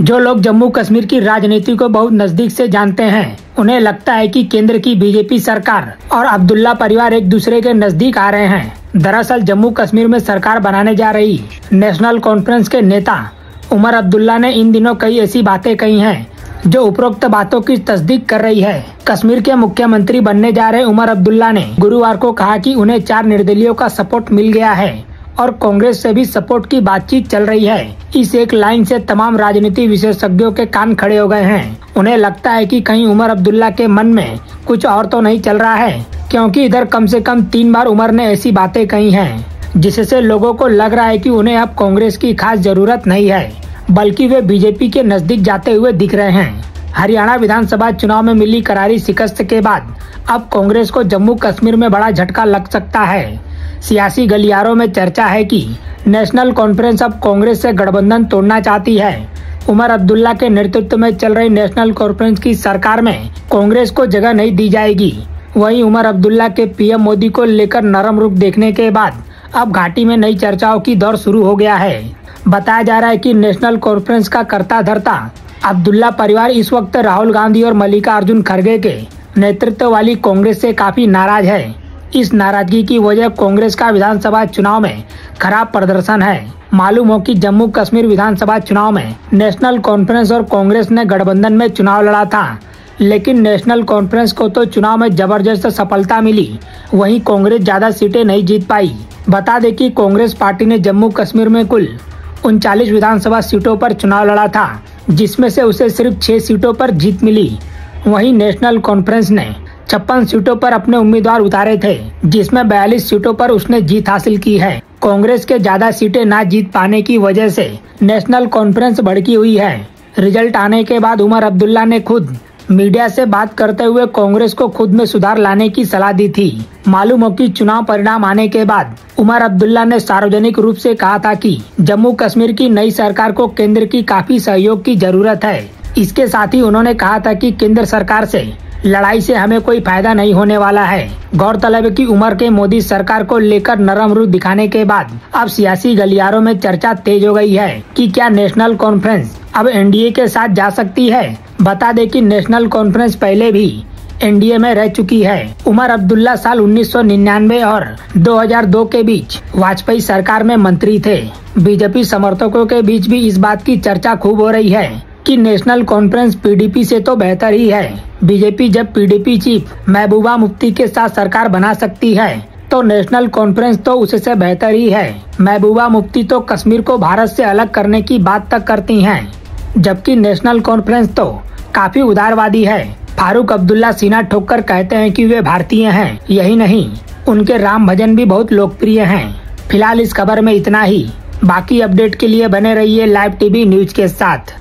जो लोग जम्मू कश्मीर की राजनीति को बहुत नजदीक से जानते हैं, उन्हें लगता है कि केंद्र की बीजेपी सरकार और अब्दुल्ला परिवार एक दूसरे के नजदीक आ रहे हैं। दरअसल जम्मू कश्मीर में सरकार बनाने जा रही नेशनल कॉन्फ्रेंस के नेता उमर अब्दुल्ला ने इन दिनों कई ऐसी बातें कही हैं जो उपरोक्त बातों की तस्दीक कर रही है। कश्मीर के मुख्यमंत्री बनने जा रहे उमर अब्दुल्ला ने गुरुवार को कहा कि उन्हें 4 निर्दलीयों का सपोर्ट मिल गया है और कांग्रेस से भी सपोर्ट की बातचीत चल रही है। इस एक लाइन से तमाम राजनीति विशेषज्ञों के कान खड़े हो गए हैं। उन्हें लगता है कि कहीं उमर अब्दुल्ला के मन में कुछ और तो नहीं चल रहा है, क्योंकि इधर कम से कम 3 बार उमर ने ऐसी बातें कही हैं, जिससे लोगों को लग रहा है कि उन्हें अब कांग्रेस की खास जरूरत नहीं है, बल्कि वे बीजेपी के नजदीक जाते हुए दिख रहे हैं। हरियाणा विधानसभा चुनाव में मिली करारी शिकस्त के बाद अब कांग्रेस को जम्मू कश्मीर में बड़ा झटका लग सकता है। सियासी गलियारों में चर्चा है कि नेशनल कॉन्फ्रेंस अब कांग्रेस से गठबंधन तोड़ना चाहती है। उमर अब्दुल्ला के नेतृत्व में चल रही नेशनल कॉन्फ्रेंस की सरकार में कांग्रेस को जगह नहीं दी जाएगी। वहीं उमर अब्दुल्ला के पीएम मोदी को लेकर नरम रुख देखने के बाद अब घाटी में नई चर्चाओं की दौर शुरू हो गया है। बताया जा रहा है कि नेशनल कॉन्फ्रेंस का कर्ता धर्ता अब्दुल्ला परिवार इस वक्त राहुल गांधी और मल्लिकार्जुन खड़गे के नेतृत्व वाली कांग्रेस से काफी नाराज है। इस नाराजगी की वजह कांग्रेस का विधानसभा चुनाव में खराब प्रदर्शन है। मालूम हो कि जम्मू कश्मीर विधानसभा चुनाव में नेशनल कॉन्फ्रेंस और कांग्रेस ने गठबंधन में चुनाव लड़ा था, लेकिन नेशनल कॉन्फ्रेंस को तो चुनाव में जबरदस्त सफलता मिली, वहीं कांग्रेस ज्यादा सीटें नहीं जीत पाई। बता दें कि कांग्रेस पार्टी ने जम्मू कश्मीर में कुल 39 विधानसभा सीटों पर चुनाव लड़ा था, जिसमें से उसे सिर्फ 6 सीटों पर जीत मिली। वहीं नेशनल कॉन्फ्रेंस ने 56 सीटों पर अपने उम्मीदवार उतारे थे, जिसमें 42 सीटों पर उसने जीत हासिल की है। कांग्रेस के ज्यादा सीटें ना जीत पाने की वजह से नेशनल कॉन्फ्रेंस भड़की हुई है। रिजल्ट आने के बाद उमर अब्दुल्ला ने खुद मीडिया से बात करते हुए कांग्रेस को खुद में सुधार लाने की सलाह दी थी। मालूम हो कि चुनाव परिणाम आने के बाद उमर अब्दुल्ला ने सार्वजनिक रूप से कहा था कि जम्मू कश्मीर की नई सरकार को केंद्र की काफी सहयोग की जरूरत है। इसके साथ ही उन्होंने कहा था कि केंद्र सरकार से लड़ाई से हमें कोई फायदा नहीं होने वाला है। गौरतलब है कि उमर के मोदी सरकार को लेकर नरम रुख दिखाने के बाद अब सियासी गलियारों में चर्चा तेज हो गई है कि क्या नेशनल कॉन्फ्रेंस अब एनडीए के साथ जा सकती है। बता दें कि नेशनल कॉन्फ्रेंस पहले भी एनडीए में रह चुकी है। उमर अब्दुल्ला साल 1999 और 2002 के बीच वाजपेयी सरकार में मंत्री थे। बीजेपी समर्थकों के बीच भी इस बात की चर्चा खूब हो रही है कि नेशनल कॉन्फ्रेंस पीडीपी से तो बेहतर ही है। बीजेपी जब पीडीपी चीफ महबूबा मुफ्ती के साथ सरकार बना सकती है, तो नेशनल कॉन्फ्रेंस तो उससे बेहतर ही है। महबूबा मुफ्ती तो कश्मीर को भारत से अलग करने की बात तक करती हैं, जबकि नेशनल कॉन्फ्रेंस तो काफी उदारवादी है। फारूक अब्दुल्ला सीना ठोककर कहते हैं कि वे भारतीय हैं। यही नहीं, उनके राम भजन भी बहुत लोकप्रिय हैं। फिलहाल इस खबर में इतना ही। बाकी अपडेट के लिए बने रहिए लाइव टीवी न्यूज के साथ।